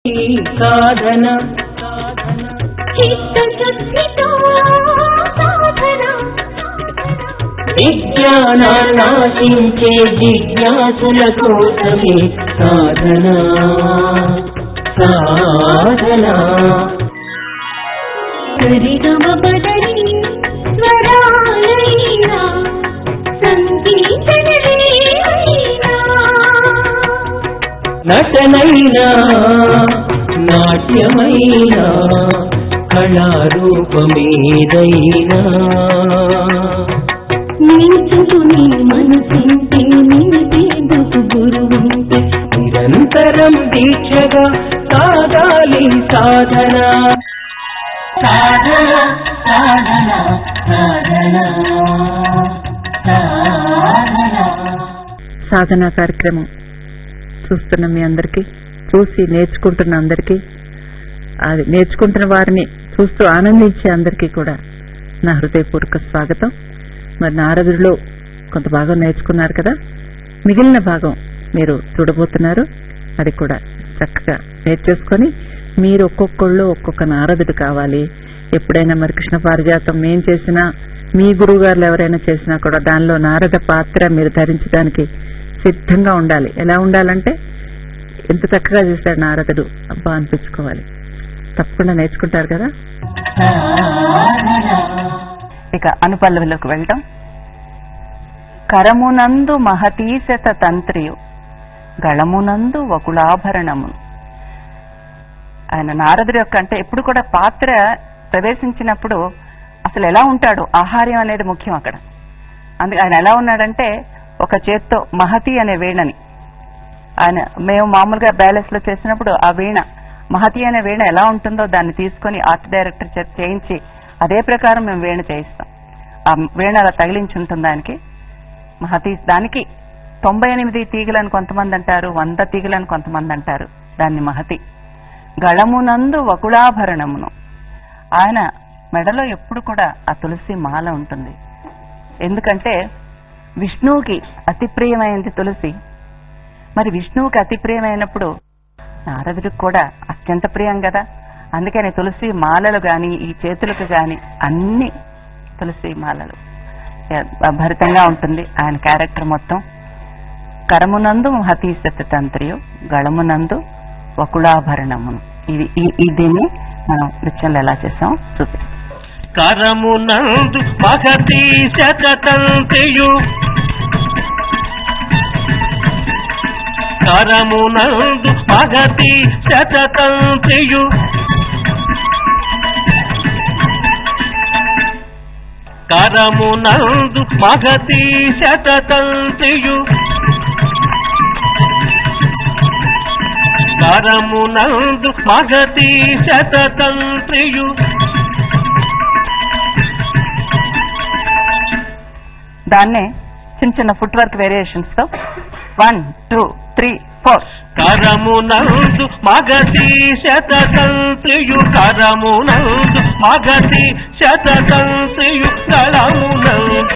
సాధన విజ్ఞానాశించే జిజ్ఞాసుల కోసమే సాధన సాధన నటనైనా నాట్యమైనా కళారూపమేదైనా నేర్చుకుని మనసింటే నిలిపేందుకు గురువుంటే నిరంతరం దీక్షగా సాగాలి సాధన సాధన సాధన సాధన సాధన కార్యక్రమం చూస్తున్న మీ అందరికీ, చూసి నేర్చుకుంటున్న అందరికీ, అది నేర్చుకుంటున్న వారిని చూస్తూ ఆనందించే అందరికీ కూడా నా హృదయపూర్వక స్వాగతం. మరి నారదుడిలో కొంత భాగం నేర్చుకున్నారు కదా, మిగిలిన భాగం మీరు చూడబోతున్నారు. అది కూడా చక్కగా నేర్చేసుకొని మీరు ఒక్కొక్కళ్ళు ఒక్కొక్క నారదుడు కావాలి. ఎప్పుడైనా మరి కృష్ణ పారిజాతం మేం చేసినా, మీ గురువు గారులు ఎవరైనా చేసినా కూడా దానిలో నారద పాత్ర మీరు ధరించడానికి సిద్ధంగా ఉండాలి. ఎలా ఉండాలంటే ఎంత చక్కగా చేశాడు నారదుడు అబ్బా అనిపించుకోవాలి. తప్పకుండా నేర్చుకుంటారు కదా. ఇక అనుపల్లవిలోకి వెళ్తాం. కరమునందు మహతీశత తంత్రియు గళమునందు వకుళాభరణము. ఆయన నారదుడు యొక్క అంటే ఎప్పుడు కూడా పాత్ర ప్రవేశించినప్పుడు అసలు ఎలా ఉంటాడు, ఆహార్యం అనేది ముఖ్యం అక్కడ. అందుకే ఆయన ఎలా ఉన్నాడంటే ఒక చేత్తో మహతి అనే వీణని, ఆయన మేము మామూలుగా బ్యాలెన్స్ లో చేసినప్పుడు ఆ వీణ మహతి అనే వీణ ఎలా ఉంటుందో దాన్ని తీసుకొని ఆర్ట్ డైరెక్టర్ చేత చేయించి అదే ప్రకారం మేము వీణ చేయిస్తాం. ఆ వీణ అలా తగిలించి ఉంటుంది దానికి మహతి. దానికి 98 తీగలని కొంతమంది అంటారు, 100 తీగలని కొంతమంది అంటారు. దాన్ని మహతి. గళమునందు వకుళాభరణమును. ఆయన మెడలో ఎప్పుడు కూడా ఆ తులసి మాల ఉంటుంది. ఎందుకంటే విష్ణువుకి అతి ప్రియమైనది తులసి. మరి విష్ణువుకి అతి ప్రియమైనప్పుడు నారదుడికి కూడా అత్యంత ప్రియం కదా. అందుకని తులసి మాలలు గాని ఈ చేతులకు గాని అన్ని తులసి మాలలు భరితంగా ఉంటుంది ఆయన క్యారెక్టర్ మొత్తం. కరమునందు మహతీశత తంత్రియు గళమునందు వకుళాభరణమును. దీన్ని మనం నృత్యంలో ఎలా చేసాం చూపిస్తాం. కరమునందు మహతీశత తంత్రియు కరమునందు మహతీశత తంత్రియు కరమునందు మహతీశత తంత్రియు కరమునందు మహతీశత తంత్రియు. దాన్నే చిన్న చిన్న ఫుట్ వర్క్ వేరియేషన్స్ తో 1 2 3 4. కరమునందు మగధీశత తంత్రియు కరమునందు మగధీశత తంత్రియు గళమునందు